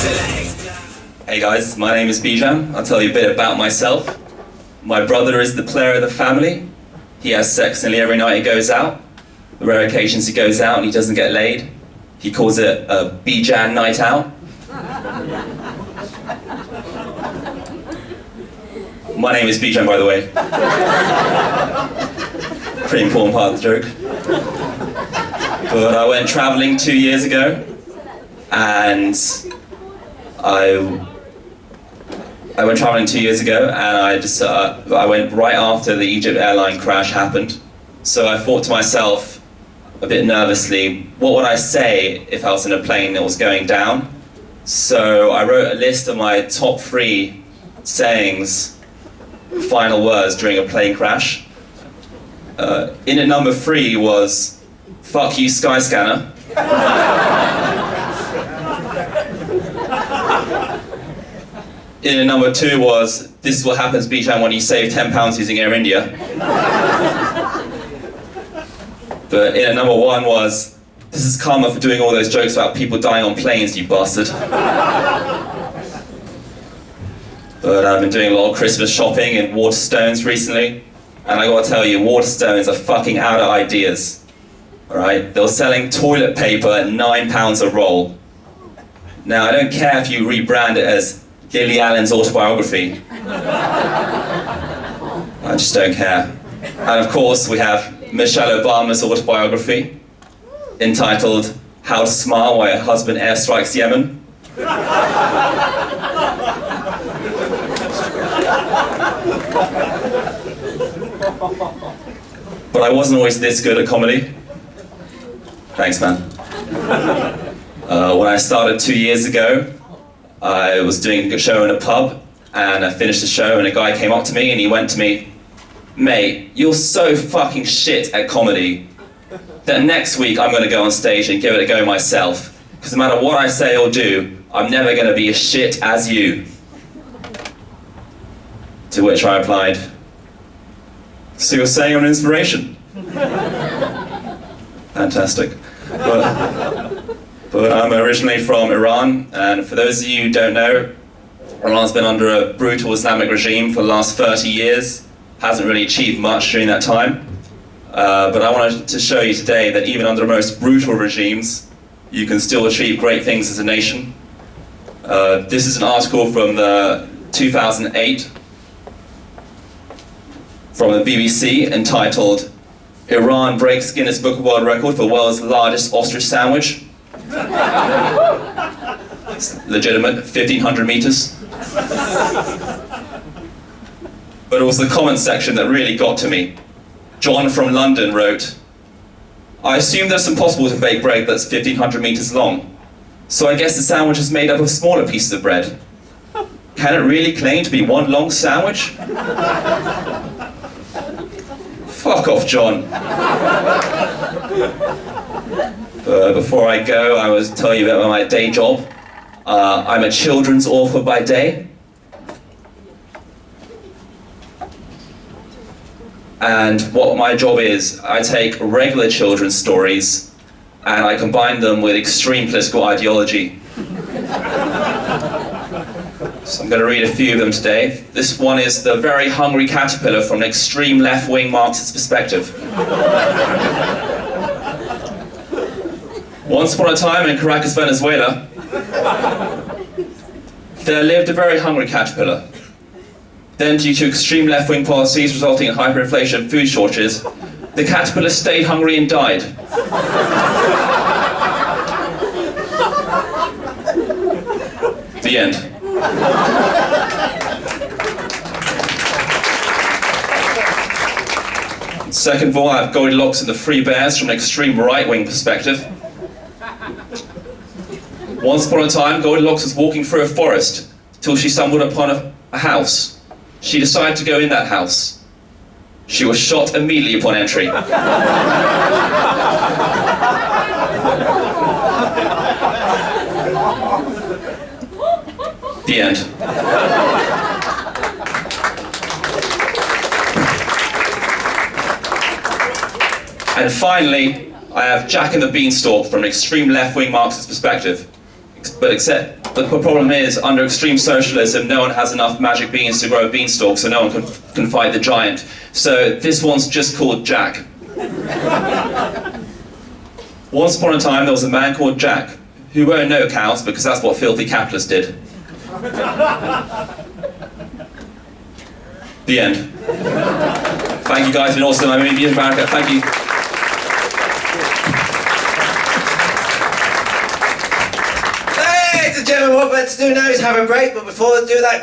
Hey guys, my name is Bijan. I'll tell you a bit about myself. My brother is the player of the family. He has sex nearly every night he goes out. The rare occasions he goes out and he doesn't get laid, he calls it a Bijan night out. My name is Bijan, by the way. Pretty important part of the joke. But I went traveling 2 years ago, and I went traveling 2 years ago, and I went right after the Egypt airline crash happened. So I thought to myself, a bit nervously, what would I say if I was in a plane that was going down? So I wrote a list of my top 3 sayings, final words during a plane crash. In at number 3 was, "Fuck you, Skyscanner." In at number 2 was, "This is what happens, Bijan, when you save £10 using Air India." But in at number 1 was, "This is karma for doing all those jokes about people dying on planes, you bastard." But I've been doing a lot of Christmas shopping in Waterstones recently, and I gotta tell you, Waterstones are fucking out of ideas. Alright, they were selling toilet paper at £9 a roll. Now, I don't care if you rebrand it as Lily Allen's autobiography. I just don't care. And of course, we have Michelle Obama's autobiography, entitled "How to Smile While Your Husband Airstrikes Yemen." But I wasn't always this good at comedy. Thanks, man. When I started 2 years ago, I was doing a show in a pub, and I finished the show, and a guy came up to me and he went to me, "Mate, you're so fucking shit at comedy that next week I'm gonna go on stage and give it a go myself, because no matter what I say or do, I'm never gonna be as shit as you." To which I replied, "So you're saying I'm an inspiration?" Fantastic. But I'm originally from Iran, and for those of you who don't know, Iran's been under a brutal Islamic regime for the last 30 years. Hasn't really achieved much during that time. But I wanted to show you today that even under the most brutal regimes, you can still achieve great things as a nation. This is an article from the 2008 from the BBC entitled, "Iran breaks Guinness Book of World Record for the world's largest ostrich sandwich." It's legitimate, 1,500 meters. But it was the comment section that really got to me. John from London wrote, "I assume that it's impossible to bake bread that's 1,500 meters long. So I guess the sandwich is made up of smaller pieces of bread. Can it really claim to be one long sandwich?" Fuck off, John. Before I go, I will tell you about my day job. I'm a children's author by day. And what my job is, I take regular children's stories and I combine them with extreme political ideology. So I'm going to read a few of them today. This one is "The Very Hungry Caterpillar" from an extreme left-wing Marxist perspective. Once upon a time in Caracas, Venezuela, there lived a very hungry caterpillar. Then, due to extreme left-wing policies resulting in hyperinflation and food shortages, the caterpillar stayed hungry and died. The end. Second of all, I have Goldilocks and the Three Bears from an extreme right-wing perspective. Once upon a time, Goldilocks was walking through a forest till she stumbled upon a house. She decided to go in that house. She was shot immediately upon entry. The end. And finally, I have Jack and the Beanstalk from an extreme left-wing Marxist perspective. But except But the problem is, under extreme socialism, no one has enough magic beans to grow a beanstalk, so no one can fight the giant. So this one's just called Jack. Once upon a time, there was a man called Jack, who owned no cows, because that's what filthy capitalists did. The end. Thank you guys, it's been awesome. I'm in America. Thank you. Ladies and gentlemen, what let's do now is have a break, but before we do that,